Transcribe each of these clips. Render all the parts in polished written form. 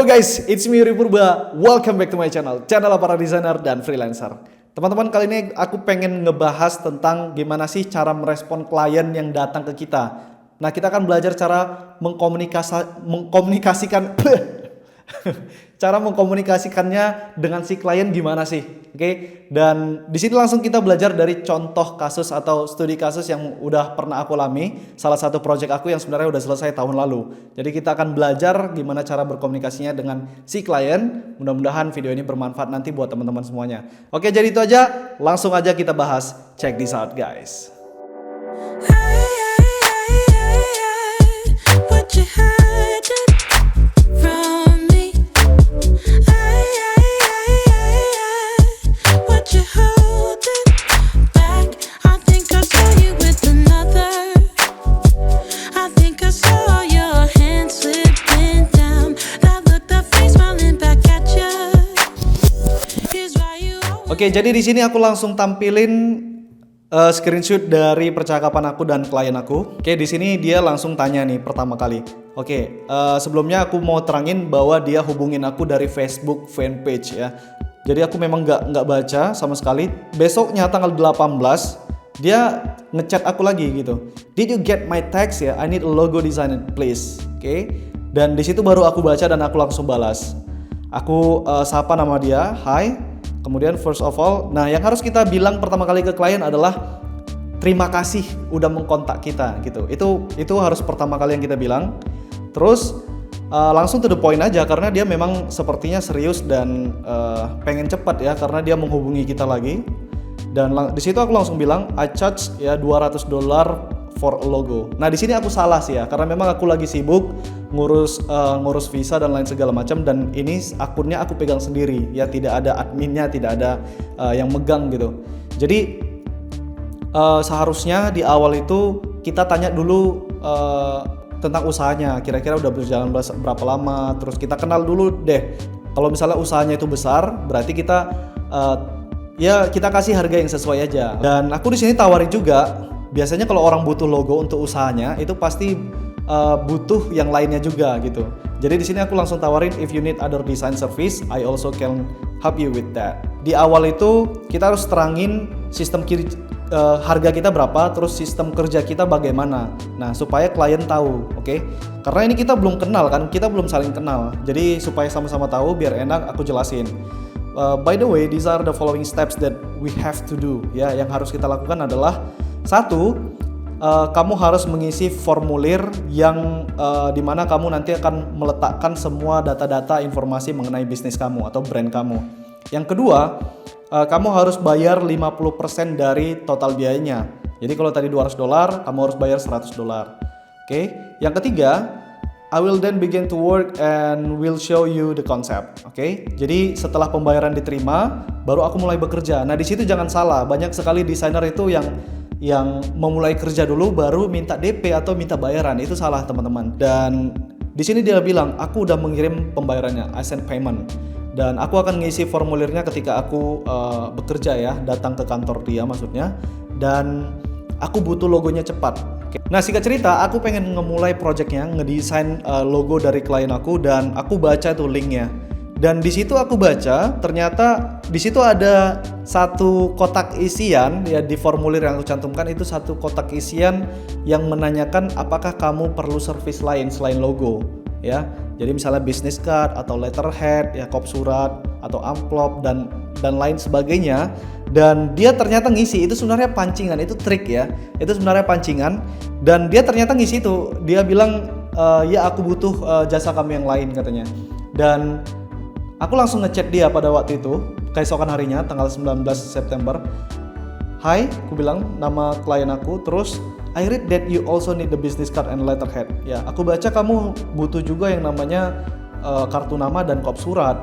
guys, it's me Yuri Purba. Welcome back to my channel para desainer dan freelancer. Teman-teman, kali ini aku pengen ngebahas tentang gimana sih cara merespon klien yang datang ke kita. Nah, kita akan belajar cara mengkomunikasikan cara mengkomunikasikannya dengan si klien gimana sih, oke? Dan di sini langsung kita belajar dari contoh kasus atau studi kasus yang udah pernah aku alami. Salah satu project aku yang sebenarnya udah selesai tahun lalu. Jadi kita akan belajar gimana cara berkomunikasinya dengan si klien. Mudah-mudahan video ini bermanfaat nanti buat teman-teman semuanya. Oke, jadi itu aja. Langsung aja kita bahas. Check this out, guys. Oke, jadi di sini aku langsung tampilin screenshot dari percakapan aku dan klien aku. Oke, di sini dia langsung tanya nih pertama kali. Oke, sebelumnya aku mau terangin bahwa dia hubungin aku dari Facebook fanpage ya. Jadi aku memang nggak baca sama sekali. Besoknya tanggal 18 dia ngechat aku lagi gitu. Did you get my text ya? I need a logo design please. Oke. Dan di situ baru aku baca dan aku langsung balas. Aku sapa nama dia, hi. Kemudian first of all, nah yang harus kita bilang pertama kali ke klien adalah terima kasih udah mengkontak kita gitu. Itu harus pertama kali yang kita bilang. Terus langsung to the point aja karena dia memang sepertinya serius dan pengen cepat ya karena dia menghubungi kita lagi. Dan di situ aku langsung bilang I charge ya $200 for a logo. Nah di sini aku salah sih ya karena memang aku lagi sibuk ngurus visa dan lain segala macam dan ini akunnya aku pegang sendiri ya, tidak ada adminnya, tidak ada yang megang gitu. Jadi seharusnya di awal itu kita tanya dulu tentang usahanya, kira-kira udah berjalan berapa lama, terus kita kenal dulu deh. Kalau misalnya usahanya itu besar, berarti kita ya kita kasih harga yang sesuai aja. Dan aku di sini tawarin juga. Biasanya kalau orang butuh logo untuk usahanya itu pasti butuh yang lainnya juga gitu. Jadi di sini aku langsung tawarin if you need other design service, I also can help you with that. Di awal itu kita harus terangin sistem harga kita berapa, terus sistem kerja kita bagaimana. Nah supaya klien tahu, oke? Karena ini kita belum kenal kan, kita belum saling kenal. Jadi supaya sama-sama tahu, biar enak aku jelasin. By the way, these are the following steps that we have to do. Ya, yang harus kita lakukan adalah satu, kamu harus mengisi formulir yang dimana kamu nanti akan meletakkan semua data-data informasi mengenai bisnis kamu atau brand kamu. Yang kedua, kamu harus bayar 50% dari total biayanya. Jadi kalau tadi $200, kamu harus bayar $100. Oke. Yang ketiga, I will then begin to work and will show you the concept. Oke. Jadi setelah pembayaran diterima, baru aku mulai bekerja. Nah di situ jangan salah, banyak sekali desainer itu yang memulai kerja dulu baru minta DP atau minta bayaran. Itu salah teman-teman. Dan di sini dia bilang aku udah mengirim pembayarannya, I send payment, dan aku akan ngisi formulirnya ketika aku bekerja ya, datang ke kantor dia maksudnya, dan aku butuh logonya cepat. Nah singkat cerita aku pengen ngemulai projectnya, ngedesain logo dari klien aku, dan aku baca tuh linknya. Dan di situ aku baca ternyata di situ ada satu kotak isian ya, di formulir yang aku cantumkan itu satu kotak isian yang menanyakan apakah kamu perlu service lain selain logo ya. Jadi misalnya business card atau letterhead ya, kop surat atau amplop dan lain sebagainya. Dan dia ternyata ngisi itu sebenarnya pancingan, itu trik ya. Itu sebenarnya pancingan dan dia ternyata ngisi itu. Dia bilang ya aku butuh jasa kamu yang lain katanya. Dan aku langsung ngechat dia pada waktu itu, keesokan harinya tanggal 19 September. Hai, aku bilang nama klien aku, terus I read that you also need the business card and letterhead. Ya, aku baca kamu butuh juga yang namanya kartu nama dan kop surat.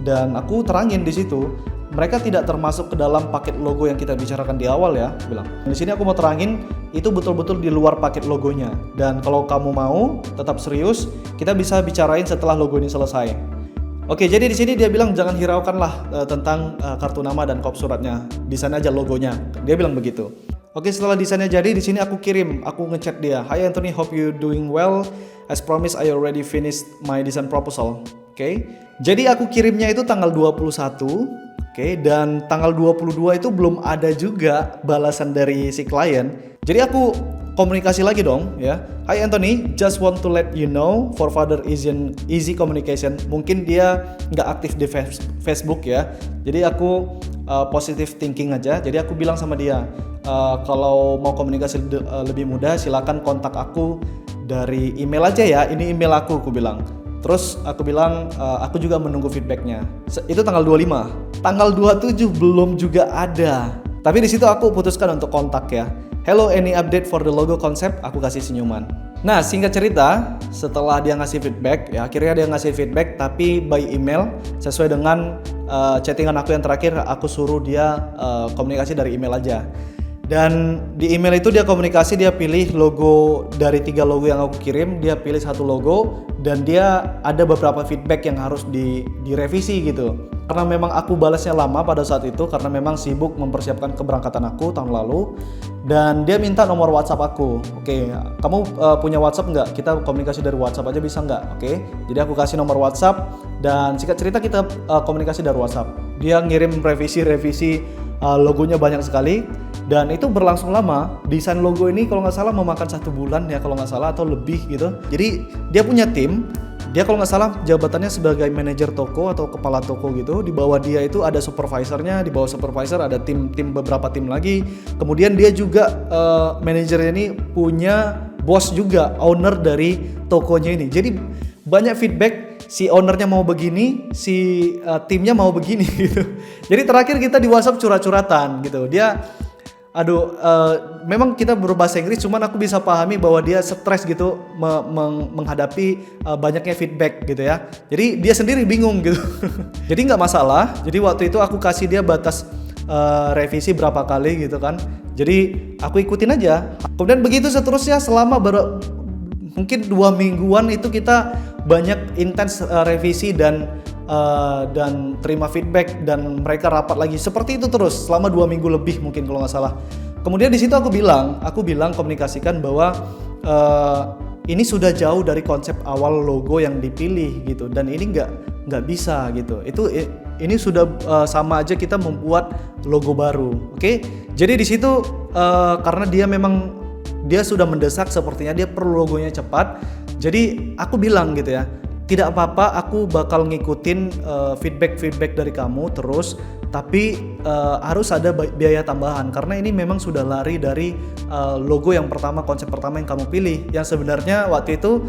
Dan aku terangin di situ, mereka tidak termasuk ke dalam paket logo yang kita bicarakan di awal ya, aku bilang. Di sini aku mau terangin itu betul-betul di luar paket logonya. Dan kalau kamu mau tetap serius, kita bisa bicarain setelah logo ini selesai. Oke, jadi di sini dia bilang jangan hiraukanlah tentang kartu nama dan kop suratnya. Desain aja logonya. Dia bilang begitu. Oke, setelah desainnya jadi, di sini aku ngechat dia. Hi Anthony, hope you doing well. As promised, I already finished my design proposal. Oke. Jadi aku kirimnya itu tanggal 21. Oke, dan tanggal 22 itu belum ada juga balasan dari si klien. Jadi aku komunikasi lagi dong ya. Hi Anthony, just want to let you know for further easy communication. Mungkin dia nggak aktif di Facebook ya. Jadi aku positive thinking aja. Jadi aku bilang sama dia, kalau mau komunikasi lebih mudah silakan kontak aku dari email aja ya. Ini email aku bilang. Terus aku bilang aku juga menunggu feedbacknya. Itu tanggal 25. Tanggal 27 belum juga ada. Tapi di situ aku putuskan untuk kontak ya. Hello, any update for the logo concept? Aku kasih senyuman. Nah, singkat cerita, setelah dia ngasih feedback, ya akhirnya dia ngasih feedback tapi by email sesuai dengan chattingan aku yang terakhir. Aku suruh dia komunikasi dari email aja. Dan di email itu dia komunikasi, dia pilih logo dari 3 logo yang aku kirim, dia pilih 1 logo dan dia ada beberapa feedback yang harus direvisi gitu. Karena memang aku balasnya lama pada saat itu karena memang sibuk mempersiapkan keberangkatan aku tahun lalu. Dan dia minta nomor WhatsApp aku. Oke, kamu punya WhatsApp nggak? Kita komunikasi dari WhatsApp aja bisa nggak? Oke, jadi aku kasih nomor WhatsApp dan singkat cerita kita komunikasi dari WhatsApp. Dia ngirim revisi logonya banyak sekali. Dan itu berlangsung lama. Desain logo ini kalau nggak salah memakan 1 bulan ya kalau nggak salah atau lebih gitu. Jadi dia punya tim. Dia kalau nggak salah jabatannya sebagai manajer toko atau kepala toko gitu. Di bawah dia itu ada supervisornya. Di bawah supervisor ada beberapa tim lagi. Kemudian dia juga manajernya ini punya bos juga, owner dari tokonya ini. Jadi banyak feedback. Si ownernya mau begini, si timnya mau begini gitu. Jadi terakhir kita di WhatsApp curhat-curhatan gitu. Dia memang kita berbahasa Inggris, cuman aku bisa pahami bahwa dia stres gitu menghadapi banyaknya feedback gitu ya. Jadi dia sendiri bingung gitu. Jadi nggak masalah. Jadi waktu itu aku kasih dia batas revisi berapa kali gitu kan. Jadi aku ikutin aja. Kemudian begitu seterusnya selama mungkin 2 mingguan itu kita banyak intens revisi dan terima feedback dan mereka rapat lagi seperti itu terus selama 2 minggu lebih mungkin kalau nggak salah. Kemudian di situ aku bilang komunikasikan bahwa ini sudah jauh dari konsep awal logo yang dipilih gitu dan ini nggak bisa gitu. Ini sudah sama aja kita membuat logo baru. Oke? Jadi di situ karena dia sudah mendesak sepertinya dia perlu logonya cepat. Jadi aku bilang gitu ya, tidak apa-apa, aku bakal ngikutin feedback dari kamu terus, tapi harus ada biaya tambahan karena ini memang sudah lari dari logo yang pertama, konsep pertama yang kamu pilih. Yang sebenarnya waktu itu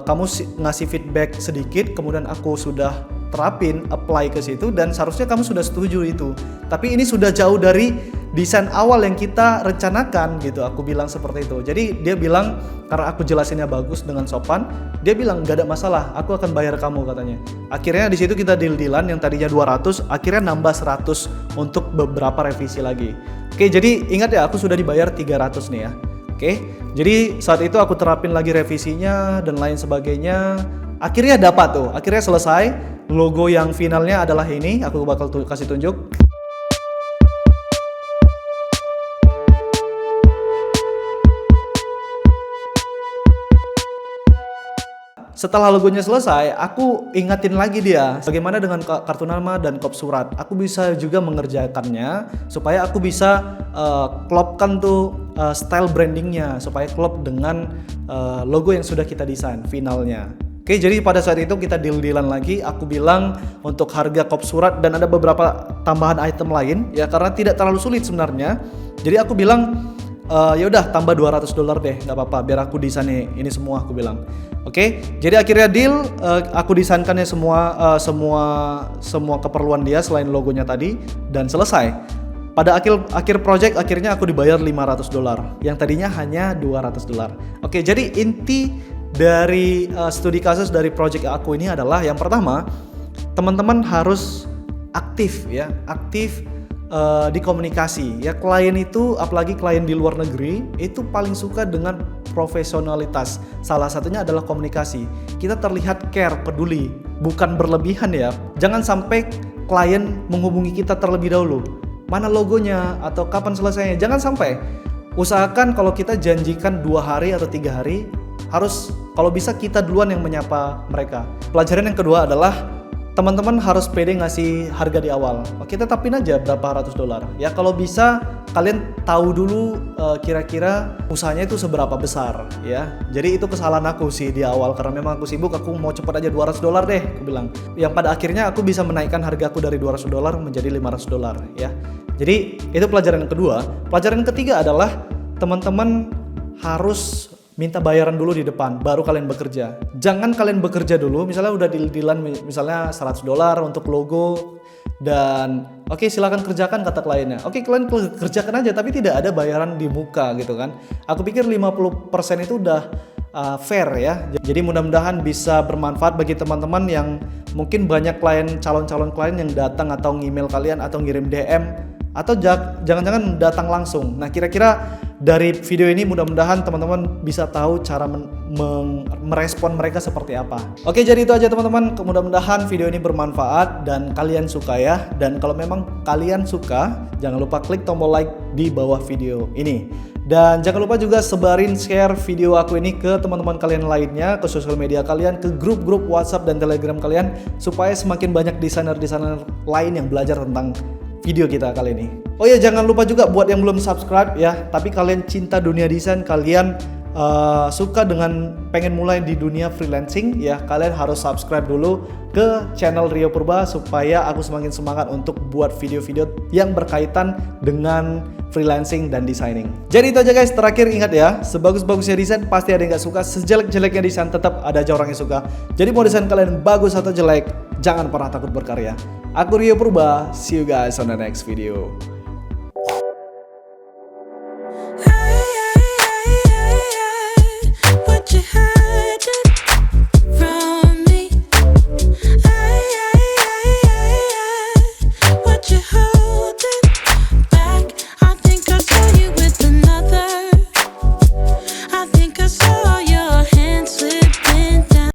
kamu ngasih feedback sedikit, kemudian aku sudah terapin, apply ke situ dan seharusnya kamu sudah setuju itu. Tapi ini sudah jauh dari desain awal yang kita rencanakan gitu. Aku bilang seperti itu. Jadi dia bilang karena aku jelasinnya bagus dengan sopan, dia bilang gak ada masalah, aku akan bayar kamu katanya. Akhirnya di situ kita deal-dealan yang tadinya 200, akhirnya nambah 100 untuk beberapa revisi lagi. Oke, jadi ingat ya aku sudah dibayar 300 nih ya. Oke, jadi saat itu aku terapin lagi revisinya dan lain sebagainya. Akhirnya dapat tuh, akhirnya selesai. Logo yang finalnya adalah ini, aku bakal kasih tunjuk. Setelah logonya selesai, aku ingatin lagi dia bagaimana dengan kartu nama dan kop surat. Aku bisa juga mengerjakannya supaya aku bisa klopkan tuh style brandingnya supaya klop dengan logo yang sudah kita desain finalnya. Oke, jadi pada saat itu kita deal-dealan lagi. Aku bilang untuk harga kop surat dan ada beberapa tambahan item lain ya karena tidak terlalu sulit sebenarnya. Jadi aku bilang ya udah tambah $200 deh, nggak apa-apa biar aku desain ini semua, aku bilang. Oke, jadi akhirnya deal, aku desainkannya semua keperluan dia selain logonya tadi dan selesai. Pada akhir project akhirnya aku dibayar $500 yang tadinya hanya $200. Oke, jadi inti dari studi kasus dari project aku ini adalah yang pertama, teman-teman harus aktif ya, di komunikasi ya. Klien itu, apalagi klien di luar negeri, itu paling suka dengan profesionalitas. Salah satunya adalah komunikasi. Kita terlihat care, peduli, bukan berlebihan ya. Jangan sampai klien menghubungi kita terlebih dahulu, mana logonya atau kapan selesainya, jangan sampai. Usahakan kalau kita janjikan 2 hari atau 3 hari harus kalau bisa kita duluan yang menyapa mereka. Pelajaran yang kedua adalah teman-teman harus pede ngasih harga di awal. Oke, tetapin aja berapa ratus dolar. Ya kalau bisa kalian tahu dulu kira-kira usahanya itu seberapa besar ya. Jadi itu kesalahan aku sih di awal karena memang aku sibuk, aku mau cepet aja 200 dolar deh, aku bilang. Yang pada akhirnya aku bisa menaikkan hargaku dari 200 dolar menjadi 500 dolar ya. Jadi itu pelajaran yang kedua. Pelajaran yang ketiga adalah teman-teman harus minta bayaran dulu di depan, baru kalian bekerja. Jangan kalian bekerja dulu, misalnya udah deal-dealan misalnya 100 dolar untuk logo, dan oke, silakan kerjakan kata kliennya. Oke, kalian kerjakan aja, tapi tidak ada bayaran di muka gitu kan. Aku pikir 50% itu udah fair ya. Jadi mudah-mudahan bisa bermanfaat bagi teman-teman yang mungkin banyak calon-calon klien yang datang atau email kalian atau ngirim DM atau jangan-jangan datang langsung. Nah, kira-kira dari video ini mudah-mudahan teman-teman bisa tahu cara merespon mereka seperti apa. Oke, jadi itu aja teman-teman. Mudah-mudahan video ini bermanfaat dan kalian suka ya. Dan kalau memang kalian suka, jangan lupa klik tombol like di bawah video ini. Dan jangan lupa juga share video aku ini ke teman-teman kalian lainnya, ke sosial media kalian, ke grup-grup WhatsApp dan Telegram kalian, supaya semakin banyak desainer-desainer lain yang belajar tentang video kita kali ini. Oh ya, jangan lupa juga buat yang belum subscribe ya, tapi kalian cinta dunia desain, kalian suka dengan pengen mulai di dunia freelancing ya, kalian harus subscribe dulu ke channel Rio Purba supaya aku semakin semangat untuk buat video-video yang berkaitan dengan freelancing dan designing. Jadi itu aja guys, terakhir ingat ya, sebagus-bagusnya desain pasti ada yang gak suka, sejelek-jeleknya desain tetap ada aja orang yang suka. Jadi mau desain kalian bagus atau jelek, jangan pernah takut berkarya. Aku Rio Purba, see you guys on the next video.